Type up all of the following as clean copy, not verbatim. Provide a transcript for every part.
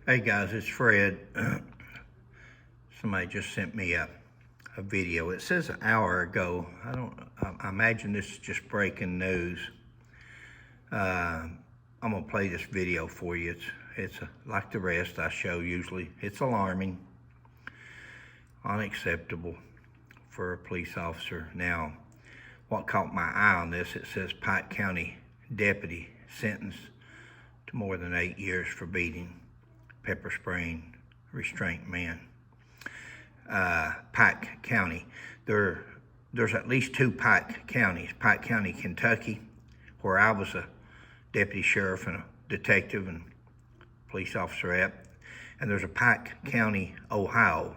Hey guys, it's Fred. Somebody just sent me a video. It says an hour ago. I imagine this is just breaking news. I'm gonna play this video for you. It's like the rest I show usually. It's alarming, unacceptable for a police officer. Now, what caught my eye on this, it says Pike County deputy sentenced to more than 8 years for beating, pepper spraying, restraint man. Pike County. There's at least two Pike counties. Pike County, Kentucky, where I was a deputy sheriff and a detective and police officer at. And there's a Pike County, Ohio.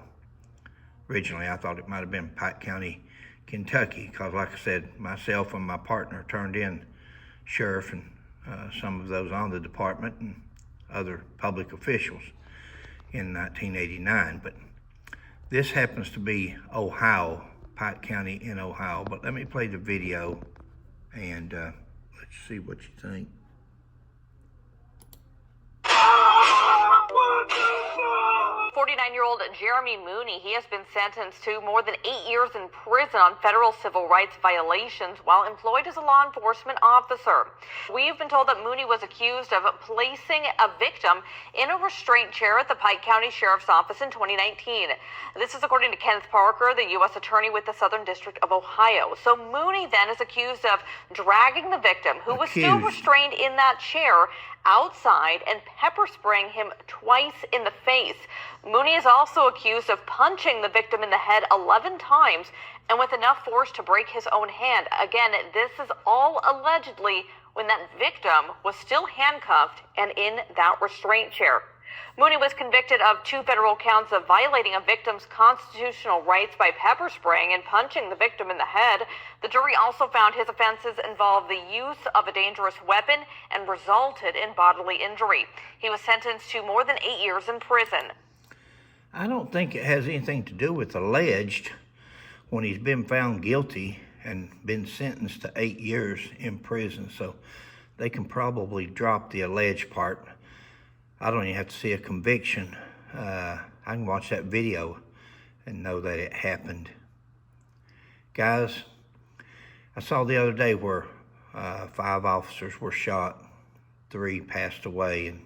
Originally, I thought it might have been Pike County, Kentucky, because like I said, myself and my partner turned in sheriff and some of those on the department and other public officials in 1989. But this happens to be Ohio, Pike County in Ohio. But let me play the video and let's see what you think. 49-year-old Jeremy Mooney, he has been sentenced to more than 8 years in prison on federal civil rights violations while employed as a law enforcement officer. We've been told that Mooney was accused of placing a victim in a restraint chair at the Pike County Sheriff's Office in 2019. This is according to Kenneth Parker, the U.S. Attorney with the Southern District of Ohio. So Mooney then is accused of dragging the victim, who was still restrained in that chair, outside and pepper spraying him twice in the face. Mooney is also accused of punching the victim in the head 11 times and with enough force to break his own hand. Again, this is all allegedly when that victim was still handcuffed and in that restraint chair. Mooney was convicted of 2 federal counts of violating a victim's constitutional rights by pepper spraying and punching the victim in the head. The jury also found his offenses involved the use of a dangerous weapon and resulted in bodily injury. He was sentenced to more than 8 years in prison. I don't think it has anything to do with alleged when he's been found guilty and been sentenced to 8 years in prison. So they can probably drop the alleged part. I don't even have to see a conviction. I can watch that video and know that it happened. Guys, I saw the other day where 5 officers were shot, 3 passed away, and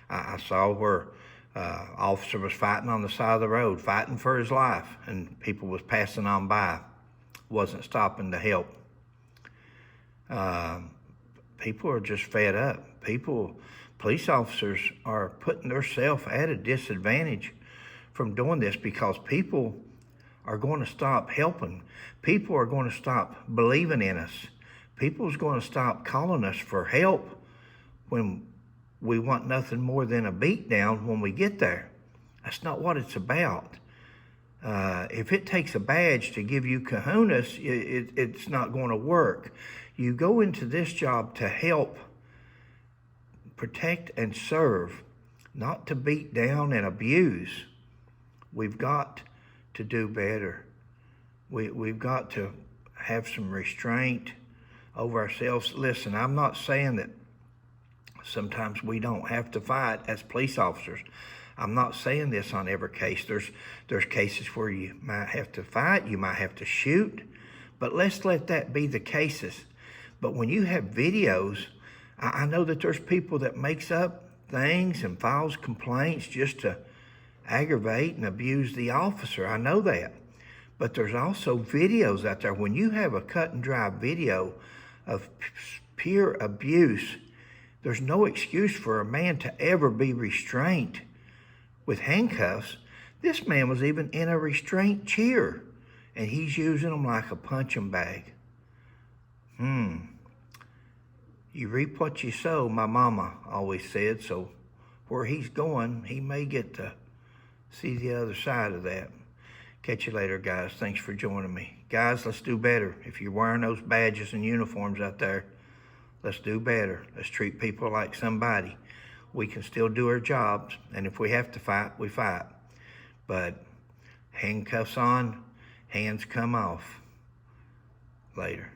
I saw where officer was fighting on the side of the road, fighting for his life, and people was passing on by, wasn't stopping to help. People are just fed up. Police officers are putting themselves at a disadvantage from doing this because people are going to stop helping. People are going to stop believing in us. People's going to stop calling us for help when we want nothing more than a beat down when we get there. That's not what it's about. If it takes a badge to give you kahunas, it's not going to work. You go into this job to help, protect, and serve, not to beat down and abuse. We've got to do better. We've got to have some restraint over ourselves. Listen, I'm not saying that sometimes we don't have to fight as police officers. I'm not saying this on every case. There's cases where you might have to fight, you might have to shoot, but let's let that be the cases. But when you have videos, I know that there's people that makes up things and files complaints just to aggravate and abuse the officer. I know that. But there's also videos out there. When you have a cut and dry video of pure abuse, there's no excuse for a man to ever be restrained with handcuffs. This man was even in a restraint chair, and he's using them like a punching bag. You reap what you sow, my mama always said, so where he's going, he may get to see the other side of that. Catch you later, guys. Thanks for joining me. Guys, let's do better. If you're wearing those badges and uniforms out there, let's do better. Let's treat people like somebody. We can still do our jobs, and if we have to fight, we fight. But handcuffs on, hands come off. Later.